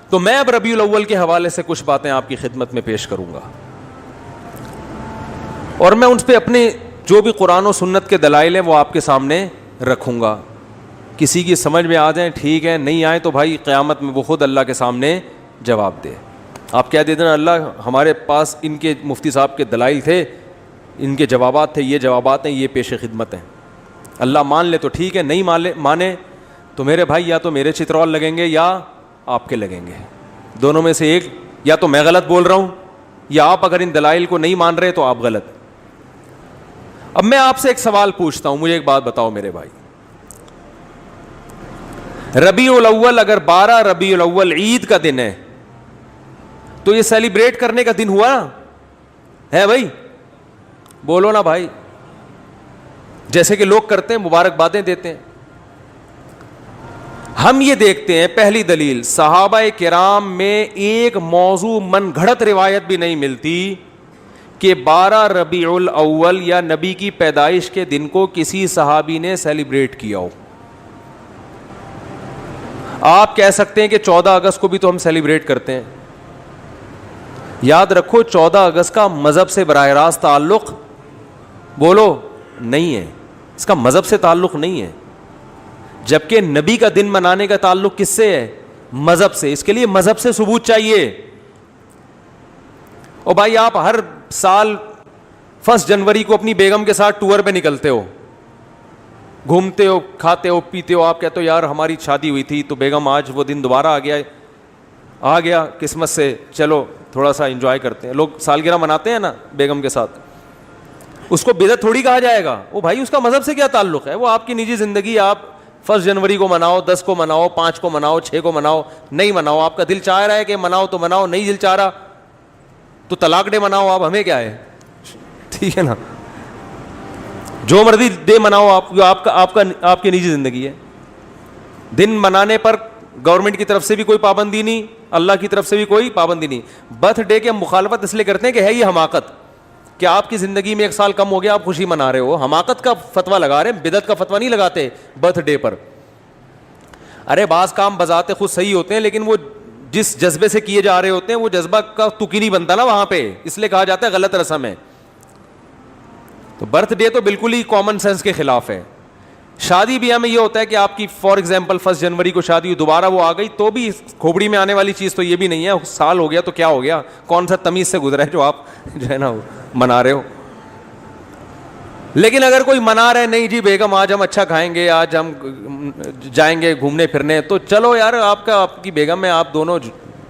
تو میں اب ربیع الاول کے حوالے سے کچھ باتیں آپ کی خدمت میں پیش کروں گا, اور میں ان پہ اپنے جو بھی قرآن و سنت کے دلائل ہیں وہ آپ کے سامنے رکھوں گا. کسی کی سمجھ میں آ جائیں ٹھیک ہے, نہیں آئے تو بھائی قیامت میں وہ خود اللہ کے سامنے جواب دے. آپ کہہ دیتے نا اللہ ہمارے پاس ان کے مفتی صاحب کے دلائل تھے, ان کے جوابات تھے, یہ جوابات ہیں, یہ پیش خدمت ہیں. اللہ مان لے تو ٹھیک ہے, نہیں مانے تو میرے بھائی یا تو میرے چترول لگیں گے یا آپ کے لگیں گے, دونوں میں سے ایک. یا تو میں غلط بول رہا ہوں یا آپ اگر ان دلائل کو نہیں مان رہے تو آپ غلط. اب میں آپ سے ایک سوال پوچھتا ہوں, مجھے ایک بات بتاؤ میرے بھائی, ربیع الاول اگر 12 ربیع الاول عید کا دن ہے تو یہ سیلیبریٹ کرنے کا دن ہوا ہے بھائی؟ بولو نا بھائی, جیسے کہ لوگ کرتے ہیں, مبارکبادیں دیتے ہیں. ہم یہ دیکھتے ہیں, پہلی دلیل, صحابہ کرام میں ایک موضوع من گھڑت روایت بھی نہیں ملتی کہ 12 ربیع الاول یا نبی کی پیدائش کے دن کو کسی صحابی نے سیلیبریٹ کیا ہو. آپ کہہ سکتے ہیں کہ 14 اگست کو بھی تو ہم سیلیبریٹ کرتے ہیں. یاد رکھو 14 اگست کا مذہب سے براہ راست تعلق بولو نہیں ہے, اس کا مذہب سے تعلق نہیں ہے, جبکہ نبی کا دن منانے کا تعلق کس سے ہے؟ مذہب سے. اس کے لیے مذہب سے ثبوت چاہیے. اور بھائی آپ ہر سال 1 جنوری کو اپنی بیگم کے ساتھ ٹور پہ نکلتے ہو, گھومتے ہو, کھاتے ہو, پیتے ہو, آپ کہتے ہو یار ہماری شادی ہوئی تھی تو بیگم آج وہ دن دوبارہ آ گیا قسمت سے, چلو تھوڑا سا انجوائے کرتے ہیں. لوگ سالگرہ مناتے ہیں نا بیگم کے ساتھ, اس کو بدعت تھوڑی کہا جائے گا. وہ بھائی اس کا مذہب سے کیا تعلق ہے؟ وہ آپ کی نجی زندگی. آپ 1 جنوری کو مناؤ, 10 کو مناؤ, 5 کو مناؤ, 6 کو مناؤ, نہیں مناؤ, آپ کا دل چاہ رہا ہے کہ مناؤ تو مناؤ, نہیں دل چاہ رہا تو طلاق ڈے مناؤ. آپ ہمیں کیا ہے, ٹھیک ہے نا, جو مرضی ڈے مناؤ آپ, جو آپ کی نجی زندگی ہے. دن منانے پر گورنمنٹ کی طرف سے بھی کوئی پابندی نہیں, اللہ کی طرف سے بھی کوئی پابندی نہیں. برتھ ڈے کے مخالفت اس لیے کرتے ہیں کہ ہے یہ حماقت, کہ آپ کی زندگی میں 1 سال کم ہو گیا, آپ خوشی منا رہے ہو. حماقت کا فتویٰ لگا رہے ہیں, بدعت کا فتویٰ نہیں لگاتے برتھ ڈے پر. ارے بعض کام بذات خود صحیح ہوتے ہیں, لیکن وہ جس جذبے سے کیے جا رہے ہوتے ہیں وہ جذبہ کا تکی نہیں بنتا نا وہاں پہ, اس لیے کہا جاتا ہے غلط رسم ہے. تو برتھ ڈے تو بالکل ہی کامن سینس کے خلاف ہے. شادی بیاہ میں یہ ہوتا ہے کہ آپ کی فار ایگزامپل 1 جنوری کو شادی ہوئی, دوبارہ وہ آ گئی تو بھی کھوپڑی میں آنے والی چیز تو یہ بھی نہیں ہے, سال ہو گیا تو کیا ہو گیا, کون سا تمیز سے گزرا ہے جو آپ جو ہے نا منا رہے ہو. لیکن اگر کوئی منا رہے نہیں جی بیگم آج ہم اچھا کھائیں گے, آج ہم جائیں گے گھومنے پھرنے, تو چلو یار آپ کی بیگم ہے, آپ دونوں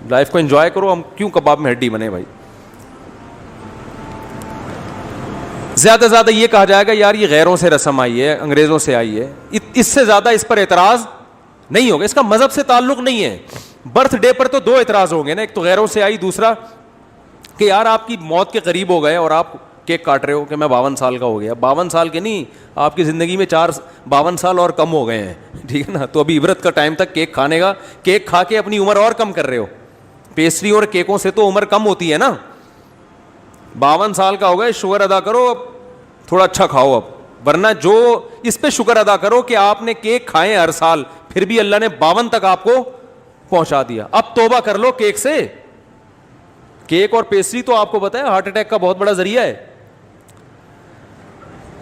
لائف کو انجوائے کرو, ہم کیوں کباب میں ہڈی بنے بھائی. زیادہ سے زیادہ یہ کہا جائے گا یار یہ غیروں سے رسم آئی ہے, انگریزوں سے آئی ہے, اس سے زیادہ اس پر اعتراض نہیں ہوگا. اس کا مذہب سے تعلق نہیں ہے. برتھ ڈے پر تو 2 اعتراض ہوں گے نا, ایک تو غیروں سے آئی, دوسرا کہ یار آپ کی موت کے قریب ہو گئے اور آپ کیک کاٹ رہے ہو کہ میں 52 سال کا ہو گیا. 52 سال کے نہیں, آپ کی زندگی میں 52 سال اور کم ہو گئے ہیں, ٹھیک ہے نا. تو ابھی عبرت کا ٹائم تک کیک کھانے کا, کیک کھا کے اپنی عمر اور کم کر رہے ہو. پیسٹری اور کیکوں سے تو عمر کم ہوتی ہے نا. 52 سال کا ہو گئے, شکر ادا کرو, اب تھوڑا اچھا کھاؤ اب, ورنہ جو اس پہ شکر ادا کرو کہ آپ نے کیک کھائے ہر سال, پھر بھی اللہ نے 52 تک آپ کو پہنچا دیا. اب توبہ کر لو کیک سے. کیک اور پیسٹری تو آپ کو پتا ہے ہارٹ اٹیک کا بہت بڑا ذریعہ ہے.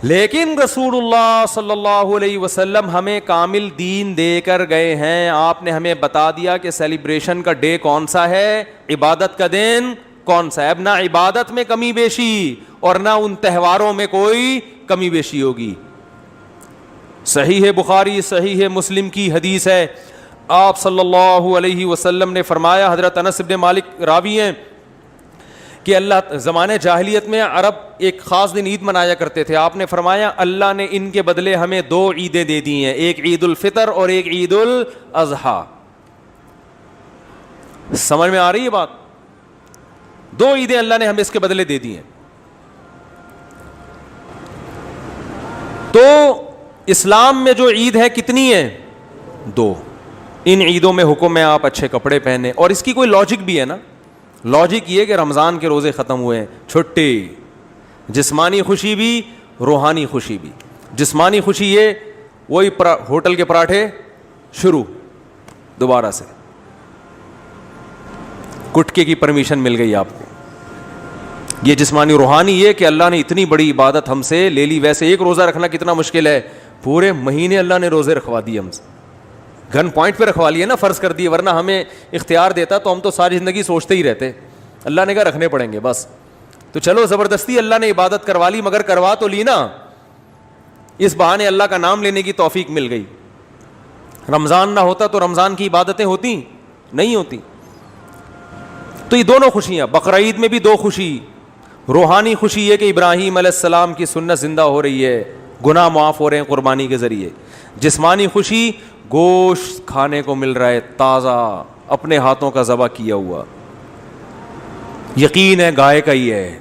لیکن رسول اللہ صلی اللہ علیہ وسلم ہمیں کامل دین دے کر گئے ہیں. آپ نے ہمیں بتا دیا کہ سیلیبریشن کا ڈے کون سا ہے, عبادت کا دن کون سا ہے. اب نہ عبادت میں کمی بیشی اور نہ ان تہواروں میں کوئی کمی بیشی ہوگی. صحیح ہے بخاری, صحیح ہے مسلم کی حدیث ہے, آپ صلی اللہ علیہ وسلم نے فرمایا, حضرت انس بن مالک راوی ہیں, کہ اللہ زمانے جاہلیت میں عرب ایک خاص دن عید منایا کرتے تھے. آپ نے فرمایا اللہ نے ان کے بدلے ہمیں 2 عیدیں دے دی ہیں, ایک عید الفطر اور ایک عید الاضحیٰ. سمجھ میں آ رہی ہے بات؟ 2 عیدیں اللہ نے ہمیں اس کے بدلے دے دی ہیں. تو اسلام میں جو عید ہے کتنی ہے؟ 2. ان عیدوں میں حکم ہے آپ اچھے کپڑے پہنے, اور اس کی کوئی لاجک بھی ہے نا. لاجک یہ کہ رمضان کے روزے ختم ہوئے ہیں, چھٹی, جسمانی خوشی بھی روحانی خوشی بھی. جسمانی خوشی یہ وہی ہوٹل کے پراٹھے شروع دوبارہ سے, گٹکے کی پرمیشن مل گئی آپ کو. یہ جسمانی روحانی یہ کہ اللہ نے اتنی بڑی عبادت ہم سے لے لی. ویسے ایک روزہ رکھنا کتنا مشکل ہے, پورے مہینے اللہ نے روزے رکھوا دیے ہم سے, گن پوائنٹ پہ رکھوا لیے نا, فرض کر دیے. ورنہ ہمیں اختیار دیتا تو ہم تو ساری زندگی سوچتے ہی رہتے. اللہ نے کہا رکھنے پڑیں گے بس. تو چلو زبردستی اللہ نے عبادت کروا لی, مگر کروا تو لی نا, اس بہانے اللہ کا نام لینے کی توفیق مل گئی. رمضان نہ ہوتا تو رمضان کی عبادتیں ہوتی نہیں ہوتی. تو یہ دونوں خوشیاں, بقرعید میں بھی دو خوشی. روحانی خوشی یہ کہ ابراہیم علیہ السلام کی سنت زندہ ہو رہی ہے, گناہ معاف ہو رہے ہیں قربانی کے ذریعے. جسمانی خوشی گوشت کھانے کو مل رہا ہے تازہ, اپنے ہاتھوں کا ذبح کیا ہوا. یقین ہے گائے کا ہی ہے,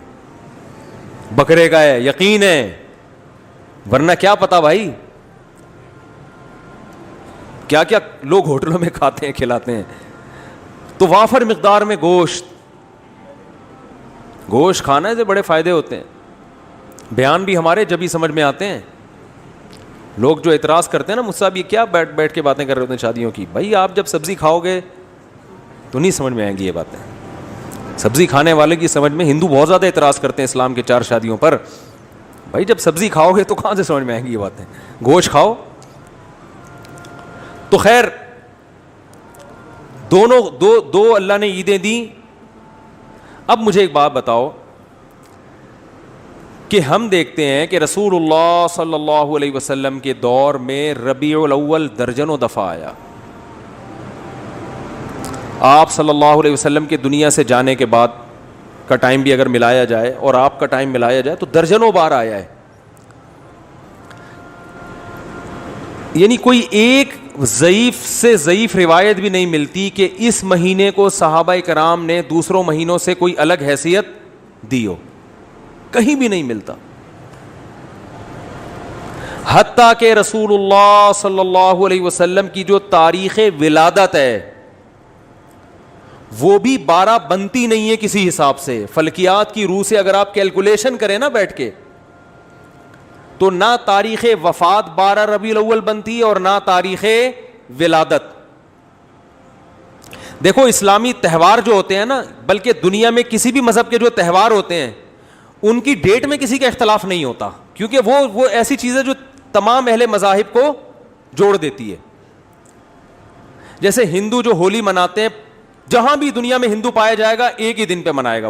بکرے کا ہے, یقین ہے. ورنہ کیا پتا بھائی کیا کیا لوگ ہوٹلوں میں کھاتے ہیں کھلاتے ہیں. تو وافر مقدار میں گوشت کھانے سے بڑے فائدے ہوتے ہیں. بیان بھی ہمارے جب ہی سمجھ میں آتے ہیں. لوگ جو اعتراض کرتے ہیں نا مجھ سے, اب یہ کیا بیٹھ کے باتیں کر رہے ہوتے ہیں شادیوں کی. بھائی آپ جب سبزی کھاؤ گے تو نہیں سمجھ میں آئیں گی یہ باتیں. سبزی کھانے والے کی سمجھ میں, ہندو بہت زیادہ اعتراض کرتے ہیں اسلام کے 4 شادیوں پر. بھائی جب سبزی کھاؤ گے تو کہاں سے سمجھ میں آئیں گی یہ باتیں, گوشت کھاؤ. تو خیر دونوں دو اللہ نے عیدیں دیں. اب مجھے ایک بات بتاؤ کہ ہم دیکھتے ہیں کہ رسول اللہ صلی اللہ علیہ وسلم کے دور میں ربیع الاول درجنوں دفعہ آیا. آپ صلی اللہ علیہ وسلم کے دنیا سے جانے کے بعد کا ٹائم بھی اگر ملایا جائے اور آپ کا ٹائم ملایا جائے تو درجنوں بار آیا ہے. یعنی کوئی ایک ضعیف سے ضعیف روایت بھی نہیں ملتی کہ اس مہینے کو صحابہ کرام نے دوسروں مہینوں سے کوئی الگ حیثیت دی ہو, کہیں بھی نہیں ملتا. حتیٰ کہ رسول اللہ صلی اللہ علیہ وسلم کی جو تاریخ ولادت ہے وہ بھی 12 بنتی نہیں ہے کسی حساب سے. فلکیات کی روح سے اگر آپ کیلکولیشن کریں نا بیٹھ کے, تو نہ تاریخ وفات 12 ربیع الاول بنتی ہے اور نہ تاریخ ولادت. دیکھو اسلامی تہوار جو ہوتے ہیں نا, بلکہ دنیا میں کسی بھی مذہب کے جو تہوار ہوتے ہیں ان کی ڈیٹ میں کسی کا اختلاف نہیں ہوتا, کیونکہ وہ ایسی چیز ہے جو تمام اہل مذاہب کو جوڑ دیتی ہے. جیسے ہندو جو ہولی مناتے ہیں, جہاں بھی دنیا میں ہندو پایا جائے گا ایک ہی دن پہ منائے گا.